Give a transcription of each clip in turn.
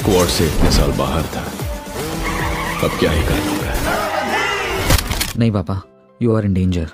Squad से इतने साल बाहर था, अब क्या ही कर लूंगा। नहीं पापा, यू आर इन डेंजर।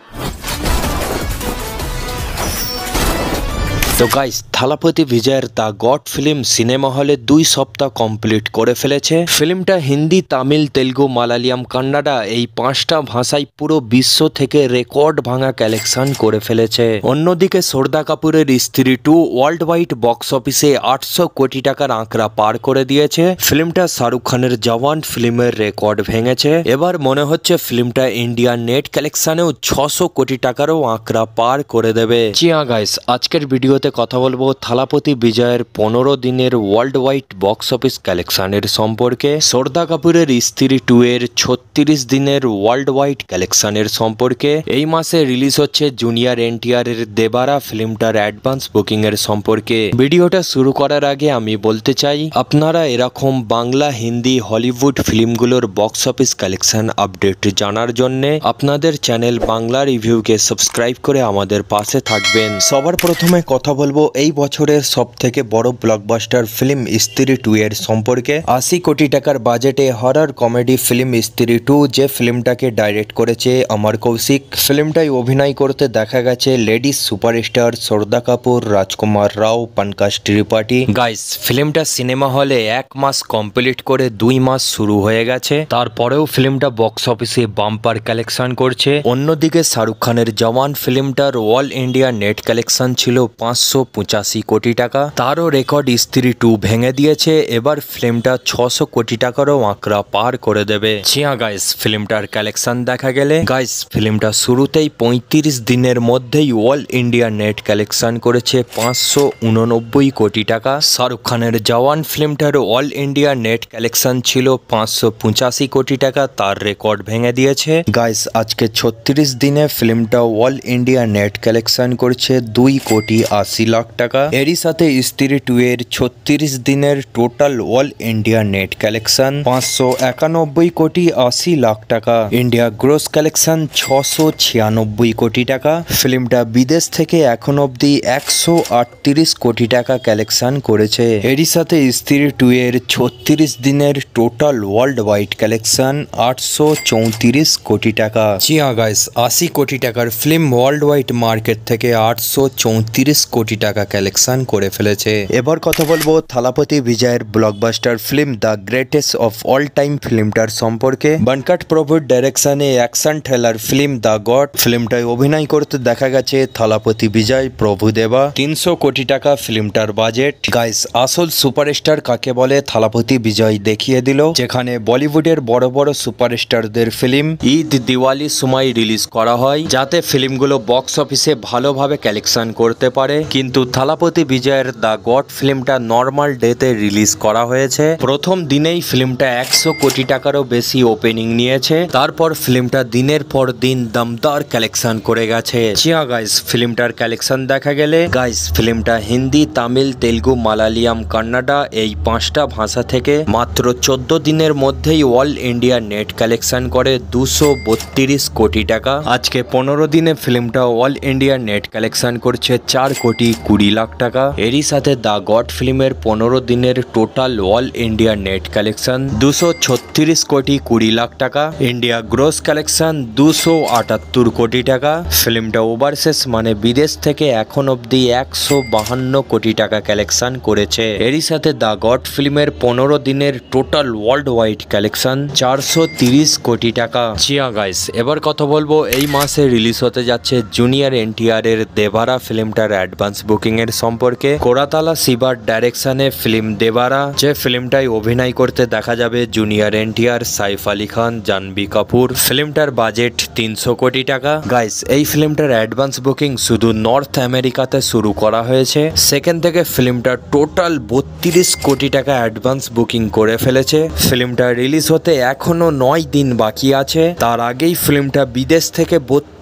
তো গাইস, থালাপতি বিজয়ের দ্য গড ফিল্ম সিনেমা হলে 2 সপ্তাহ কমপ্লিট করে ফেলেছে। ফিল্মটা হিন্দি, তামিল, তেলুগু, মালায়ালাম, কান্নাডা এই 5টা ভাষায় পুরো বিশ্ব থেকে রেকর্ড ভাঙা কালেকশন করে ফেলেছে। অন্যদিকে শ্রদ্ধা কাপুরের স্ত্রী 2 ওয়ার্ল্ড ওয়াইড বক্স অফিসে 800 কোটি টাকার আঁকড়া পার করে দিয়েছে। ফিল্মটা শাহরুখ খানের জওয়ান ফিল্মের রেকর্ড ভেঙেছে। এবার মনে হচ্ছে ফিল্মটা ইন্ডিয়ান নেট কালেকশনেও 600 কোটি টাকারও আঁকড়া পার করে দেবে। জি হ্যাঁ গাইস, আজকের ভিডিওতে কথা বলবো থালাপতি বিজয়ের 15 দিনের ওয়ার্ল্ড ওয়াইড বক্স অফিস কালেকশনের সম্পর্কে, শ্রদ্ধা কাপুরের স্ত্রী 2 এর 36 দিনের ওয়ার্ল্ড ওয়াইড কালেকশনের সম্পর্কে, এই মাসে রিলিজ হচ্ছে জুনিয়র এনটিআর এর দেবারা ফিল্মটার অ্যাডভান্স বুকিং এর সম্পর্কে। ভিডিওটা শুরু করার আগে আমি বলতে চাই, আপনারা এরকম বাংলা, হিন্দি, হলিউড ফিল্মগুলোর বক্স অফিস কালেকশন আপডেট জানার জন্য আপনাদের চ্যানেল বাংলা রিভিউকে সাবস্ক্রাইব করে আমাদের পাশে থাকবেন। সবার প্রথমে কথা বলবো এই বছরের সবথেকে বড় ব্লকবাস্টার ফিল্ম স্ত্রী 2 এর সম্পর্কে। 80 কোটি টাকার বাজেটে হরর কমেডি ফিল্ম স্ত্রী 2, যে ফিল্মটাকে ডাইরেক্ট করেছে অমর কৌশিক। ফিল্মটায় অভিনয় করতে দেখা গেছে লেডিস সুপারস্টার শ্রদ্ধা কাপুর, রাজকুমার রাও, পঙ্কজ ত্রিপাঠী। গাইস, ফিল্মটা সিনেমা হলে 1 মাস কমপ্লিট করে 2 মাস শুরু হয়ে গেছে, তারপরেও ফিল্মটা বক্স অফিসে বাম্পার কালেকশন করছে। অন্যদিকে শাহরুখ খানের জওয়ান ফিল্মটার অল ইন্ডিয়া নেট কালেকশন ছিল 585 কোটি টাকা, তারও রেকর্ড স্ত্রী 2 ভেঙে দিয়েছে। এবার ফিল্মটা 600 কোটি টাকারও আঁকড়া পার করে দেবে। হ্যাঁ গাইস, ফিল্মটার কালেকশন দেখা গেলে গাইস, ফিল্মটা শুরুতেই 35 দিনের মধ্যেই অল ইন্ডিয়া নেট কালেকশন করেছে 589 কোটি টাকা। শাহরুখ খানের জওয়ান ফিল্মটার অল ইন্ডিয়া নেট কালেকশন ছিল 585 কোটি টাকা, তার রেকর্ড ভেঙে দিয়েছে। গাইস, আজকে 36 দিনে ফিল্মটা অল ইন্ডিয়া নেট কালেকশন করছে 2 কোটি 80 লাখ টাকা। এরই সাথে স্ত্রী 2 এর 36 দিনের total all India net collection 591 কোটি 80 লাখ টাকা। ইন্ডিয়া গ্রোস কালেকশন 696 কোটি টাকা। ফিল্মটা বিদেশ থেকে এখন অব্দি 138 কোটি টাকা কালেকশন করেছে। এরই সাথে স্ত্রী 2 এর 36 দিনের টোটাল ওয়ার্ল্ড ওয়াইড কালেকশন 834 কোটি টাকা। জি হ্যাঁ গাইস, 80 কোটি টাকার ফিল্ম ওয়ার্ল্ড ওয়াইড মার্কেট থেকে 834 কোটি টাকা কালেকশন করে ফেলেছে। এবার কথা বলবো থালাপতি বিজয়ের blockbuster film the greatest of all time ফিল্মটার সম্পর্কে। বনকট প্রভুর ডাইরেকশনে action thriller film the god ফিল্মটায় অভিনয় করতে দেখা গেছে থালাপতি বিজয়, প্রভুদেবা। 300 কোটি টাকা ফিল্মটার বাজেট। গাইস, আসল সুপারস্টার কাকে বলে থালাপতি বিজয় দেখিয়ে দিল, যেখানে বলিউডের বড় বড় সুপারস্টারদের ফিল্ম ঈদ, দিওয়ালির সময় রিলিজ করা হয়, যাতে ফিল্মগুলো বক্স অফিসে ভালোভাবে কালেকশন করতে পারে। কিন্তু থালাপতি বিজয়ের দ্য গড ফিল্মটা নর্মাল ডেতে রিলিজ করা হয়েছে। প্রথম দিনেই ফিল্মটা 100 কোটি টাকারও বেশি ওপেনিং নিয়েছে। তারপর ফিল্মটা দিনের পর দিন দমদার কালেকশন করে গেছে। জিয়া গাইস, ফিল্মটার কালেকশন দেখা গেলে গাইস, ফিল্মটা হিন্দি, তামিল, তেলুগু, মালায়ালাম, কান্নাডা এই 5টা ভাষা থেকে মাত্র 14 দিনের মধ্যেই অল ইন্ডিয়া নেট কালেকশন করে 232 কোটি টাকা। আজকে 15 দিনে ফিল্মটা অল ইন্ডিয়া নেট কালেকশন করছে 4 কোটি 20 লাখ টাকা। এরই সাথে দ্য গড ফিল্মের 15 দিনের total all India net collection 236 কোটি 20 লাখ টাকা। ইন্ডিয়া গ্রোস কালেকশন 278 কোটি টাকা। ফিল্মটা ওভারসিজ মানে বিদেশ থেকে এখন অব্দি 152 কোটি টাকা কালেকশন করেছে। এরই সাথে দ্য গড ফিল্মের 15 দিনের টোটাল ওয়ার্ল্ড ওয়াইড কালেকশন 430 কোটি টাকা। জিয়া গাইস, এবার কথা বলবো এই মাসে রিলিজ হতে যাচ্ছে জুনিয়র এনটিআর এর দেবারা ফিল্মটার অ্যাডভান্স বুকিং এর সম্পর্কে। কোরাতালা শিবার ডাইরেকশনে ফিল্ম দেবারা, যে ফিল্মটায় অভিনয় করতে দেখা যাবে junior NTR, Saif Ali Khan, Jahnavi Kapoor. ফিল্মটার budget 300 কোটি টাকা। গাইস, এই ফিল্মটার অ্যাডভান্স বুকিং শুধু নর্থ আমেরিকাতে শুরু করা হয়েছে। সেখান থেকে ফিল্মটা টোটাল 32 কোটি টাকা অ্যাডভান্স বুকিং করে ফেলেছে। ফিল্মটা রিলিজ হতে এখনো 9 দিন বাকি আছে। তার আগেই ফিল্মটা বিদেশ থেকে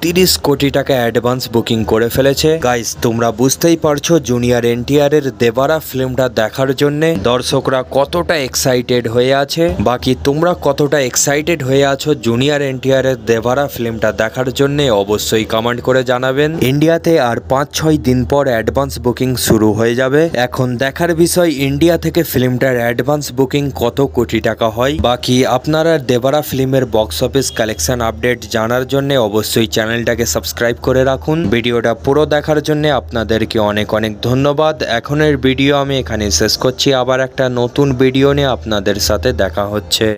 30 কোটি টাকা অ্যাডভান্স বুকিং করে ফেলেছে। গাইস তোমরা বুঝতেই পারছো জুনিয়র এনটিআর এর দেবারা ফিল্মটা দেখার জন্য দর্শকরা কতটা এক্সাইটেড হয়ে আছে। বাকি তোমরা কতটা এক্সাইটেড হয়ে আছো জুনিয়র এনটিআর এর দেবারা ফিল্মটা দেখার জন্য অবশ্যই কমেন্ট করে জানাবেন। ইন্ডিয়াতে আর 5-6 দিন পর অ্যাডভান্স বুকিং শুরু হয়ে যাবে। এখন দেখার বিষয় ইন্ডিয়া থেকে ফিল্মটার অ্যাডভান্স বুকিং কত কোটি টাকা হয়। বাকি আপনারা দেবারা ফিল্মের বক্স অফিস কালেকশন আপডেট জানার জন্য অবশ্যই চ্যানেলটাকে সাবস্ক্রাইব করে রাখুন। ভিডিওটা পুরো দেখার জন্য আপনাদেরকে অনেক অনেক ধন্যবাদ। এখনের ভিডিও আমি এখানে শেষ করছি, আবার একটা নতুন ভিডিও নিয়ে আপনাদের সাথে দেখা হচ্ছে।